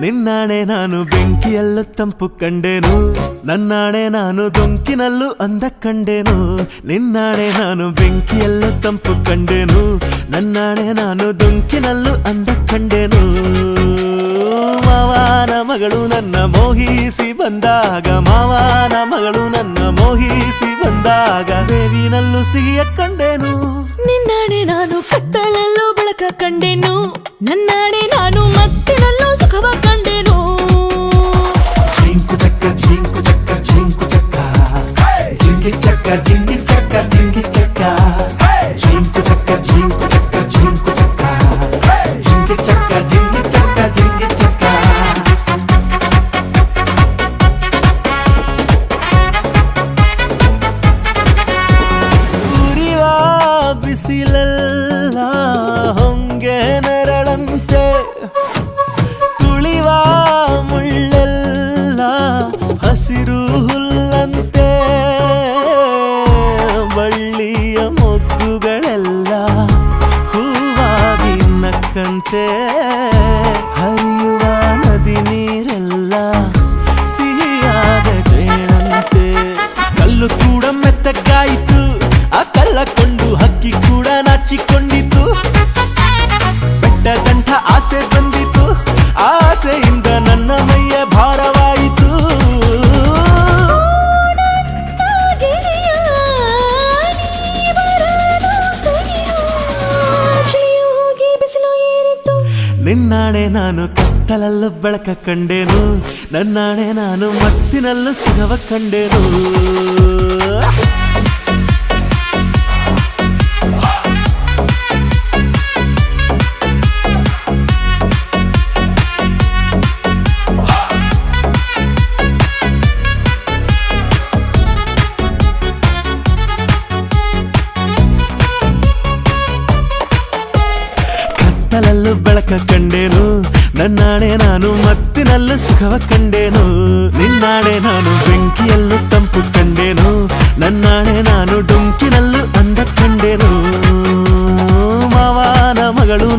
ನಿನ್ನಾಣೆ ನಾನು ಬೆಂಕಿಯಲ್ಲೂ ತಂಪು ಕಂಡೆನು, ನನ್ನಾಣೆ ನಾನು ದೊಂಕಿನಲ್ಲೂ ಅಂದ ಕಂಡೆನು. ನಿನ್ನಾಣೆ ನಾನು ಬೆಂಕಿಯಲ್ಲೂ ತಂಪು ಕಂಡೆನು, ನನ್ನಾಣೆ ನಾನು ದೊಂಕಿನಲ್ಲೂ ಅಂದ ಕಂಡೆನು. ಮಾವನ ಮಗಳು ನನ್ನ ಮೋಹಿಸಿ ಬಂದಾಗ, ಮಾವನ ಮಗಳು ನನ್ನ ಮೋಹಿಸಿ ಬಂದಾಗ ಬೇವಿನಲ್ಲೂ ಸಿಹಿಯ ಕಂಡೆನು. ನಿನ್ನಾಣೆ ನಾನು ಕತ್ತಲಲ್ಲೂ ಬೆಳಕ ಕಂಡೆನು, ನನ್ನಾಣೆ ನಾನು ಮತ್ತಿನಲ್ಲೂ ಸುಖವ ಕಂಡೆನು. ಜಿಂಕು ಚಕ್ಕ ಜಿಂಕು ಚಕ್ಕ ಜಿಂಕು ಚಕ್ಕ ಜಿಂಗಿ ಚಕ್ಕ ಜಿಂಗಿ ಚಕ್ಕ ಜಿಂಗಿ ಚಕ್ಕ ಜಿಂಕು ಚಕ್ಕ ಜಿಂಕು ಚಕ್ಕ ಜಿಂಕು ಚಕ್ಕ ಜಿಂಗಿ ಚಕ್ಕ ಜಿಂಗಿ ಚಕ್ಕ ಜಿಂಗಿ ಚಕ್ಕ. ಉರಿವ ಬಿಸಿಲೆಲ್ಲ ಹೊಂಗೆ ನೆರಳಂತೆ, ತುಳಿವ ಮುಳ್ಳೆಲ್ಲ ಹಸಿರು ಹುಲ್ಲಂತೆ, ಬಳ್ಳಿಯ ಮೊಗ್ಗುಗಳೆಲ್ಲ ಹೂವಾಗಿ ನಕ್ಕಂತೆ, ಹರಿಯುವ ನದಿ ನೀರೆಲ್ಲ ಸಿಹಿಯಾದ ಜೇನಂತೆ. ಕಲ್ಲು ಕೂಡ ಮೆತ್ತಗಾಯಿತು, ಆ ಕಲ್ಲ ಕೊಂಡು ಹಕ್ಕಿ ಕೂಡ ನಾಚಿಕೊಂಡಿತು. ಬೆಟ್ಟ ಗಂಟ ಆಸೆ ಬಂದಿತು, ಆಸೆಯಿಂದ ನನ್ನ ಮೈಯ ಭಾರವಾಯಿತು. ನಿನ್ನಾಣೆ ನಾನು ಕತ್ತಲಲ್ಲೂ ಬೆಳಕ ಕಂಡೆನು, ನನ್ನಾಣೆ ನಾನು ಮತ್ತಿನಲ್ಲೂ ಸುಖವ ಕಂಡೆನು. ಕತ್ತಲಲ್ಲೂ ಬೆಳಕ ಕಂಡೆನು, ನನ್ನಾಣೆ ನಾನು ಮತ್ತಿನಲ್ಲೂ ಸುಖವ ಕಂಡೆನು. ನಿನ್ನಾಣೆ ನಾನು ಬೆಂಕಿಯಲ್ಲೂ ತಂಪು ಕಂಡೆನು, ನನ್ನಾಣೆ ನಾನು ಡೊಂಕಿನಲ್ಲೂ ಅಂದ ಕಂಡೆನು. ಮಾವನ ಮಗಳು